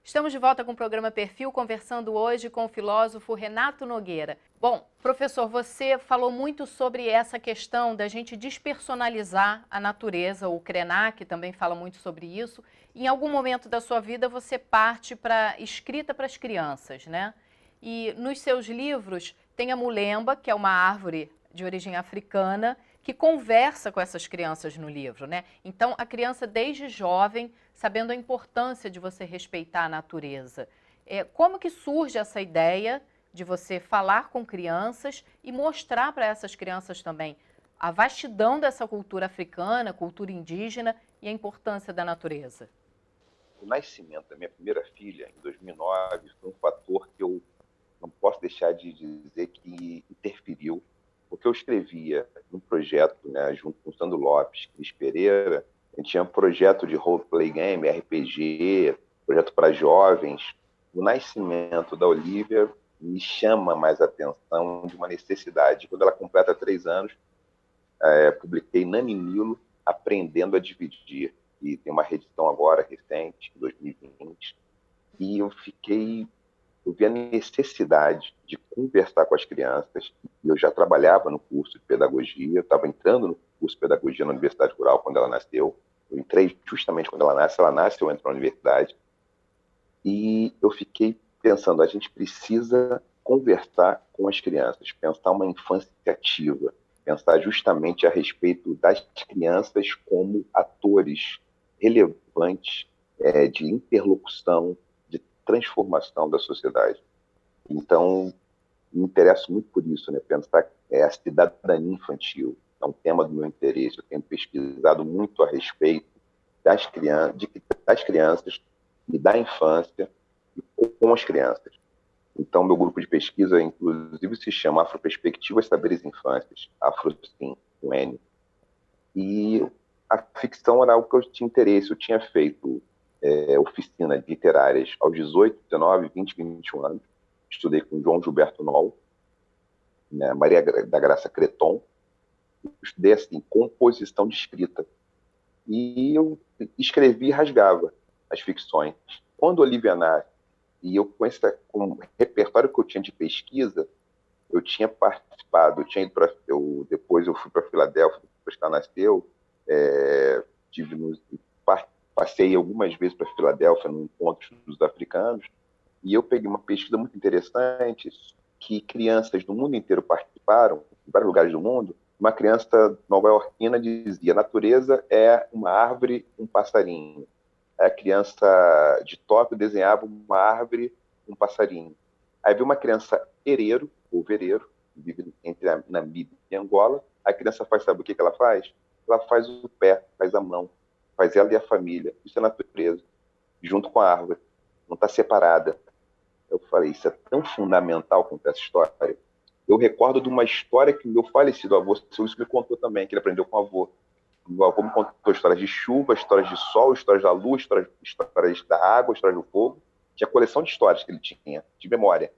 Estamos de volta com o programa Perfil, conversando hoje com o filósofo Renato Nogueira. Bom, professor, você falou muito sobre essa questão da gente despersonalizar a natureza, o Krenak também fala muito sobre isso. Em algum momento da sua vida você parte para escrita para as crianças, né? E nos seus livros tem a mulemba, que é uma árvore de origem africana, que conversa com essas crianças no livro, né? Então, a criança, desde jovem, sabendo a importância de você respeitar a natureza. Como que surge essa ideia de você falar com crianças e mostrar para essas crianças também a vastidão dessa cultura africana, cultura indígena e a importância da natureza? O nascimento da minha primeira filha, em 2009, foi um fator que eu não posso deixar de dizer que interferiu, porque eu escrevia um projeto, né, junto com o Sandro Lopes, Cris Pereira. A gente tinha um projeto de roleplay game, RPG, projeto para jovens. O nascimento da Olivia me chama mais a atenção de uma necessidade. Quando ela completa 3 anos, publiquei Nani Nilo, Aprendendo a Dividir, e tem uma reedição agora, recente, em 2020, e eu vi a necessidade de conversar com as crianças. Eu já trabalhava no curso de pedagogia, estava entrando no curso de pedagogia na Universidade Rural quando ela nasceu. Eu entrei justamente quando ela nasce, eu entro na universidade. E eu fiquei pensando, a gente precisa conversar com as crianças, pensar uma infância ativa, pensar justamente a respeito das crianças como atores relevantes de interlocução, de transformação da sociedade. Então, me interesso muito por isso, né? Pensar a cidadania infantil é um tema do meu interesse. Eu tenho pesquisado muito a respeito das crianças e da infância e com as crianças. Então, meu grupo de pesquisa, inclusive, se chama Afroperspectivas, Saberes e Infâncias, AfroSim, com N. E a ficção era algo que eu tinha interesse. Eu tinha feito oficinas literárias aos 18, 19, 20, 21 anos. Estudei com João Gilberto Noll, né, Maria da Graça Creton. Estudei assim, composição de escrita. E eu escrevi e rasgava as ficções. Quando Olivia nasce, e eu com o repertório que eu tinha de pesquisa, eu tinha participado, eu tinha ido depois eu fui para Filadélfia, depois que ela nasceu, tive passei algumas vezes para Filadélfia no encontro dos africanos, e eu peguei uma pesquisa muito interessante que crianças do mundo inteiro participaram, em vários lugares do mundo. Uma criança nova-iorquina dizia: natureza é uma árvore, um passarinho. A criança de Tóquio desenhava uma árvore, um passarinho. Aí veio uma criança hereiro, ou vereiro, que vive entre a Namíbia e Angola. A criança sabe o que ela faz? Ela faz o pé, faz a mão, faz ela e a família. Isso é natureza, junto com a árvore. Não está separada. Eu falei, isso é tão fundamental contar essa história. Eu recordo de uma história que o meu falecido avô, seu Luiz, me contou também, que ele aprendeu com o avô. O avô me contou histórias de chuva, histórias de sol, histórias da luz, histórias da água, histórias do fogo. Tinha coleção de histórias que ele tinha, de memória.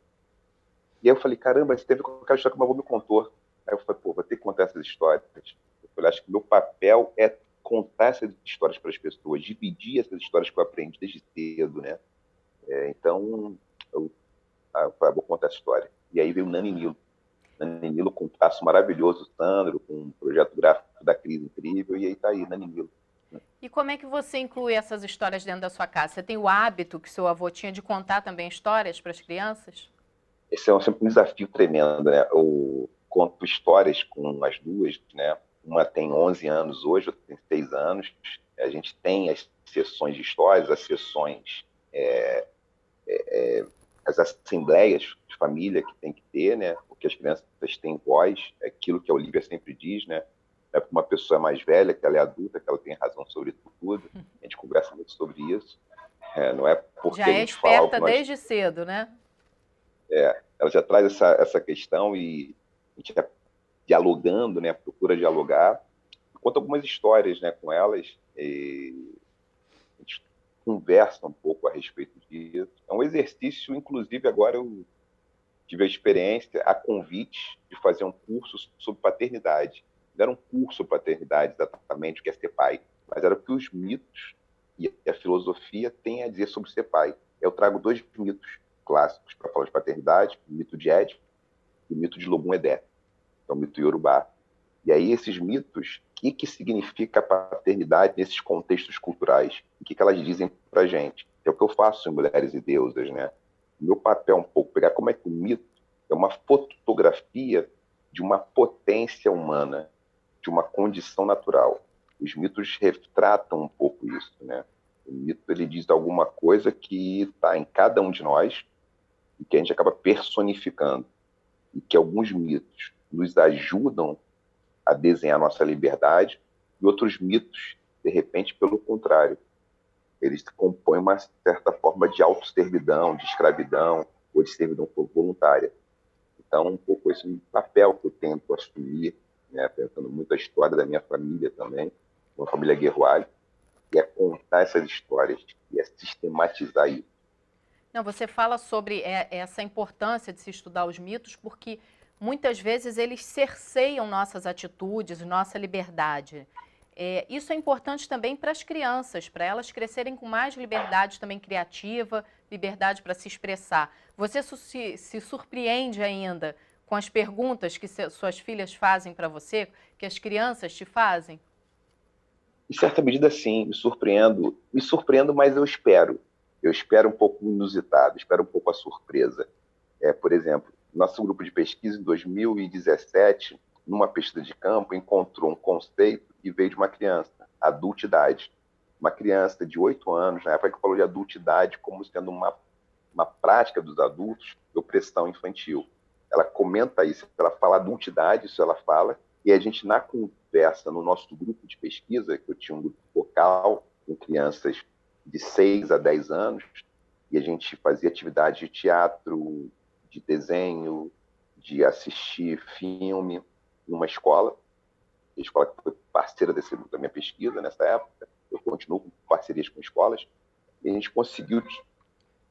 E aí eu falei, caramba, isso teve com aquela história que o meu avô me contou. Aí eu falei, pô, vou ter que contar essas histórias. Eu falei, acho que o meu papel é contar essas histórias para as pessoas, dividir essas histórias que eu aprendi desde cedo, né? Então, eu vou contar essa história. E aí veio o Nani Nilo. Nani Nilo com um traço maravilhoso, Sandro, com um projeto gráfico da Cris incrível, e aí tá aí, Nani Nilo. E como é que você inclui essas histórias dentro da sua casa? Você tem o hábito que seu avô tinha de contar também histórias para as crianças? Esse é sempre um desafio tremendo, né? Eu conto histórias com as duas, né? Uma tem 11 anos hoje, outra tem 6 anos. A gente tem as sessões de histórias, as sessões, as assembleias de família que tem que ter, né? Porque as crianças têm voz, é aquilo que a Olivia sempre diz, né? É para uma pessoa mais velha, que ela é adulta, que ela tem razão sobre tudo. A gente conversa muito sobre isso. Não é porque Já a é gente fala algo esperta que nós... desde cedo, né? Ela já traz essa questão e a gente vai dialogando, né? Procura dialogar. Conta algumas histórias, né, com elas. A gente conversa um pouco a respeito disso. É um exercício, inclusive, agora eu tive a experiência, a convite de fazer um curso sobre paternidade. Não era um curso sobre paternidade exatamente, o que é ser pai, mas era o que os mitos e a filosofia têm a dizer sobre ser pai. Eu trago dois mitos clássicos para falar de paternidade, o mito de Édipo e o mito de Lobum-Edé, que é o mito iorubá. E aí esses mitos, o que significa a paternidade nesses contextos culturais? O que elas dizem para a gente? É o que eu faço em Mulheres e Deusas, né? O meu papel é um pouco pegar como é que o mito é uma fotografia de uma potência humana, de uma condição natural. Os mitos retratam um pouco isso, né? O mito ele diz alguma coisa que está em cada um de nós e que a gente acaba personificando. E que alguns mitos nos ajudam a desenhar nossa liberdade e outros mitos, de repente, pelo contrário. Eles compõem uma certa forma de autosservidão, de escravidão ou de servidão voluntária. Então, um pouco esse papel que eu tento assumir, né, pensando muito a história da minha família também, uma família guerroalha, e é contar essas histórias e é sistematizar isso. Não, você fala sobre essa importância de se estudar os mitos, porque muitas vezes eles cerceiam nossas atitudes, nossa liberdade. Isso é importante também para as crianças, para elas crescerem com mais liberdade também criativa, liberdade para se expressar. Você se surpreende ainda com as perguntas que suas filhas fazem para você, que as crianças te fazem? Em certa medida, sim, me surpreendo, mas eu espero. Eu espero um pouco inusitado, espero um pouco a surpresa. Por exemplo, nosso grupo de pesquisa, em 2017, numa pesquisa de campo, encontrou um conceito que veio de uma criança, adultidade. Uma criança de 8 anos, na época que falou de adultidade como sendo uma prática dos adultos de opressão infantil. Ela comenta isso, ela fala adultidade, isso ela fala, e a gente, na conversa, no nosso grupo de pesquisa, que eu tinha um grupo focal com crianças de 6 a 10 anos, e a gente fazia atividade de teatro, de desenho, de assistir filme numa escola, a escola que foi parceira da minha pesquisa nessa época, eu continuo com parcerias com escolas, e a gente conseguiu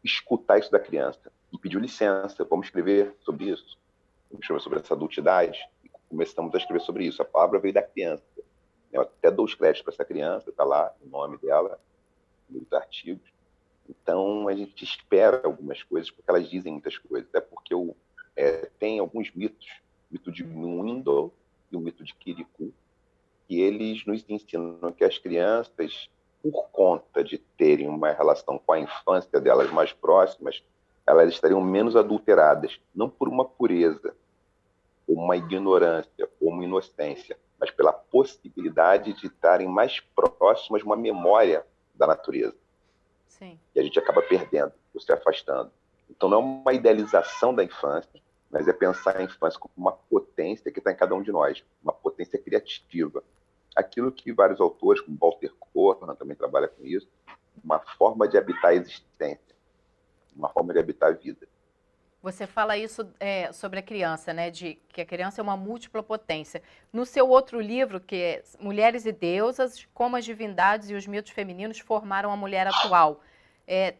escutar isso da criança e pediu licença, vamos escrever sobre isso, vamos escrever sobre essa adultidade, e começamos a escrever sobre isso. A palavra veio da criança. Eu até dou os créditos para essa criança, está lá o nome dela, nos artigos. Então, a gente espera algumas coisas, porque elas dizem muitas coisas. Até porque tem alguns mitos, o mito de Mundo e o mito de Kirikou, que eles nos ensinam que as crianças, por conta de terem uma relação com a infância delas mais próximas, elas estariam menos adulteradas, não por uma pureza, ou uma ignorância, ou uma inocência, mas pela possibilidade de estarem mais próximas de uma memória da natureza. Sim. E a gente acaba perdendo, ou se afastando. Então não é uma idealização da infância, mas é pensar a infância como uma potência que está em cada um de nós, uma potência criativa. Aquilo que vários autores, como Walter Korn, também trabalha com isso, uma forma de habitar a existência, uma forma de habitar a vida. Você fala isso sobre a criança, né? De que a criança é uma múltipla potência. No seu outro livro, que é Mulheres e Deusas, como as divindades e os mitos femininos formaram a mulher atual.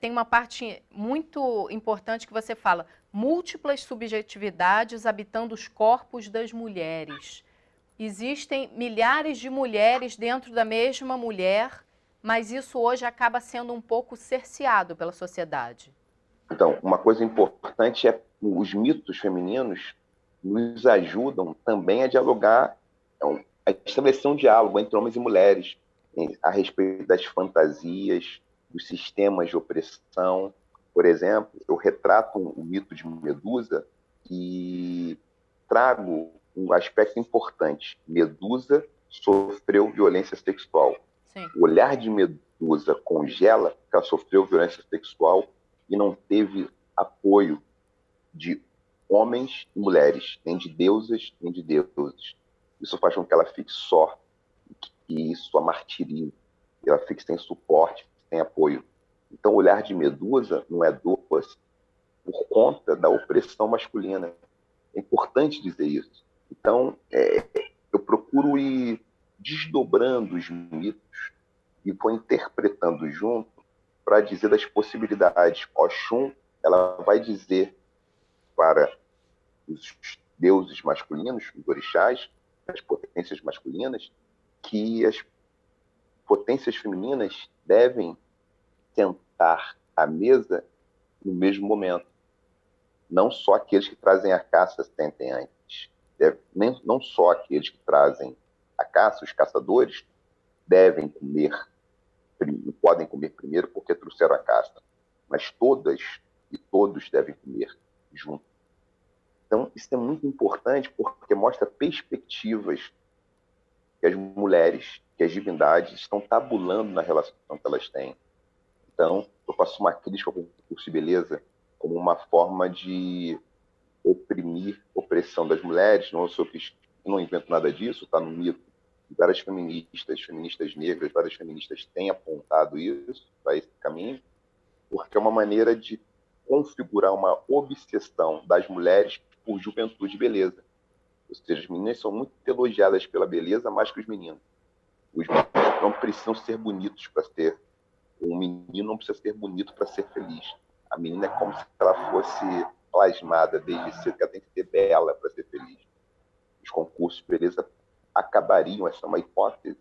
Tem uma parte muito importante que você fala, múltiplas subjetividades habitando os corpos das mulheres. Existem milhares de mulheres dentro da mesma mulher, mas isso hoje acaba sendo um pouco cerceado pela sociedade. Então, uma coisa importante é os mitos femininos nos ajudam também a dialogar, a estabelecer um diálogo entre homens e mulheres a respeito das fantasias, dos sistemas de opressão. Por exemplo, eu retrato o mito de Medusa e trago um aspecto importante. Medusa sofreu violência sexual. Sim. O olhar de Medusa congela que ela sofreu violência sexual e não teve apoio de homens e mulheres, nem de deusas, nem de deuses. Isso faz com que ela fique só, e isso a martirie, ela fique sem suporte, sem apoio. Então, o olhar de Medusa não é doce por conta da opressão masculina. É importante dizer isso. Então, eu procuro ir desdobrando os mitos e vou interpretando junto para dizer das possibilidades. Oxum, ela vai dizer para os deuses masculinos, os orixás, as potências masculinas, que as potências femininas devem sentar à mesa no mesmo momento. Não só aqueles que trazem a caça sentem antes. Não só aqueles que trazem a caça, os caçadores, devem comer, podem comer primeiro porque trouxeram a caça, mas todas e todos devem comer junto. Então, isso é muito importante porque mostra perspectivas que as mulheres, que as divindades estão tabulando na relação que elas têm. Então, eu faço uma crítica ao concurso de beleza como uma forma de oprimir, opressão das mulheres. Não invento nada disso, está no mito. Várias feministas negras, várias feministas têm apontado isso, para esse caminho, porque é uma maneira de configurar uma obsessão das mulheres por juventude e beleza. Ou seja, as meninas são muito elogiadas pela beleza mais que os meninos. Os meninos não precisam ser bonitos para ser... Um menino não precisa ser bonito para ser feliz. A menina é como se ela fosse plasmada desde cedo, que ela tem que ser bela para ser feliz. Os concursos de beleza acabariam, essa é uma hipótese,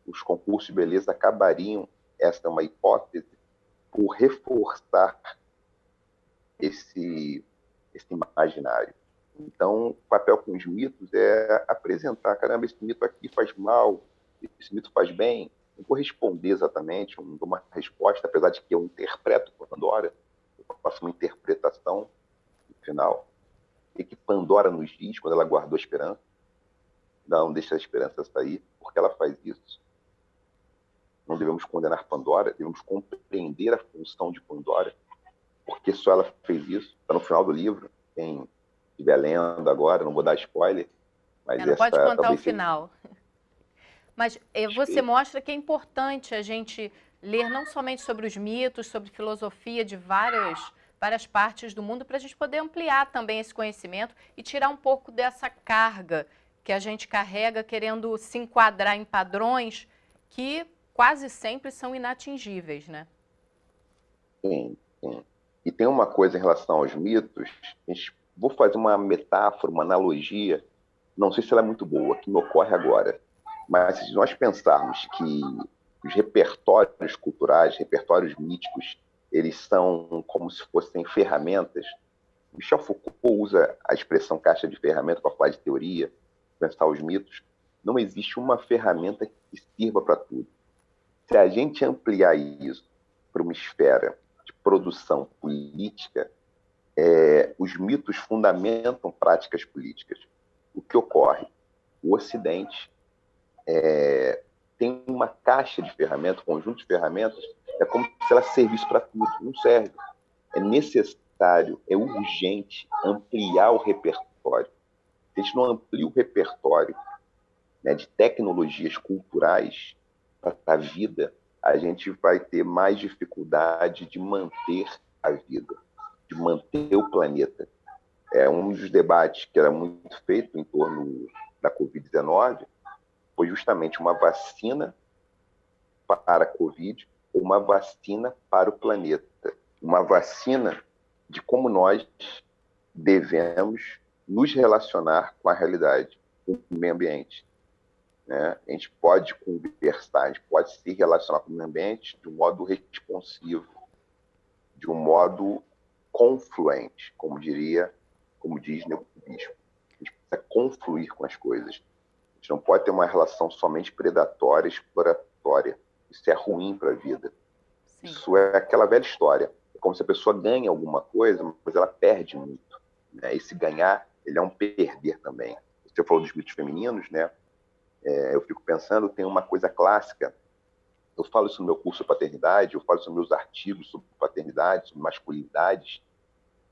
os concursos de beleza acabariam, essa é uma hipótese, por reforçar esse imaginário. Então, o papel com os mitos é apresentar, caramba, esse mito aqui faz mal, esse mito faz bem. Não vou responder exatamente, não dou uma resposta, apesar de que eu interpreto Pandora, eu faço uma interpretação no final. O que Pandora nos diz quando ela guardou a esperança? Não deixa a esperança sair, porque ela faz isso. Não devemos condenar Pandora, devemos compreender a função de Pandora, porque só ela fez isso. Está no final do livro, quem estiver lendo agora, não vou dar spoiler, mas não pode contar o seja... final. Mas você mostra que é importante a gente ler não somente sobre os mitos, sobre filosofia de várias partes do mundo, para a gente poder ampliar também esse conhecimento e tirar um pouco dessa carga que a gente carrega querendo se enquadrar em padrões que quase sempre são inatingíveis, né? Sim, sim. E tem uma coisa em relação aos mitos, vou fazer uma metáfora, uma analogia, não sei se ela é muito boa, que me ocorre agora. Mas se nós pensarmos que os repertórios culturais, repertórios míticos, eles são como se fossem ferramentas. Michel Foucault usa a expressão caixa de ferramentas para falar de teoria, pensar os mitos. Não existe uma ferramenta que sirva para tudo. Se a gente ampliar isso para uma esfera de produção política, os mitos fundamentam práticas políticas. O que ocorre? O Ocidente tem uma caixa de ferramentas, um conjunto de ferramentas, é como se ela servisse para tudo. Não serve. É necessário, é urgente ampliar o repertório. Se a gente não amplia o repertório, né, de tecnologias culturais para a vida, a gente vai ter mais dificuldade de manter a vida, de manter o planeta. Um dos debates que era muito feito em torno da Covid-19 foi justamente uma vacina para a Covid ou uma vacina para o planeta. Uma vacina de como nós devemos nos relacionar com a realidade, com o meio ambiente. Né? A gente pode conversar, a gente pode se relacionar com o meio ambiente de um modo responsivo, de um modo confluente, como diz Neubispo. A gente precisa confluir com as coisas. A gente não pode ter uma relação somente predatória e exploratória. Isso é ruim para a vida. Sim. Isso é aquela velha história. É como se a pessoa ganha alguma coisa, mas ela perde muito. Né? Esse ganhar, ele é um perder também. Você falou dos mitos femininos, né? Eu fico pensando, tem uma coisa clássica. Eu falo isso no meu curso de paternidade, eu falo isso nos meus artigos sobre paternidade, sobre masculinidades.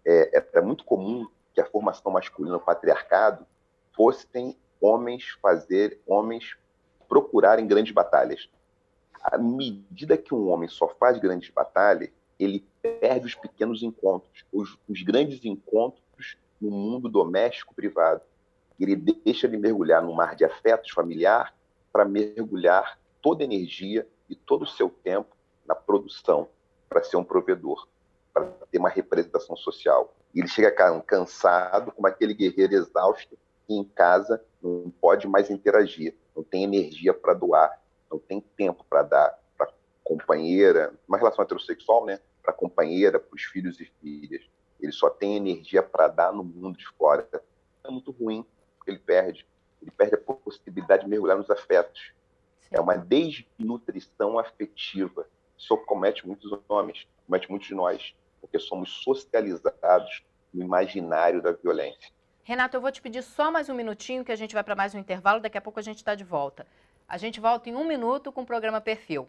É muito comum que a formação masculina no patriarcado fossem homens procurarem grandes batalhas. À medida que um homem só faz grandes batalhas, ele perde os pequenos encontros, os grandes encontros no mundo doméstico privado. Ele deixa de mergulhar no mar de afetos familiar para mergulhar toda a energia e todo o seu tempo na produção, para ser um provedor, para ter uma representação social. E ele chega cansado, como aquele guerreiro exausto, que em casa não pode mais interagir, não tem energia para doar, não tem tempo para dar, para companheira, uma relação heterossexual, né? Para a companheira, para os filhos e filhas. Ele só tem energia para dar no mundo de fora. É muito ruim, porque ele perde. Ele perde a possibilidade de mergulhar nos afetos. Sim. É uma desnutrição afetiva. Isso comete muitos homens, comete muitos de nós, porque somos socializados no imaginário da violência. Renato, eu vou te pedir só mais um minutinho, que a gente vai para mais um intervalo, daqui a pouco a gente está de volta. A gente volta em 1 minuto com o programa Perfil.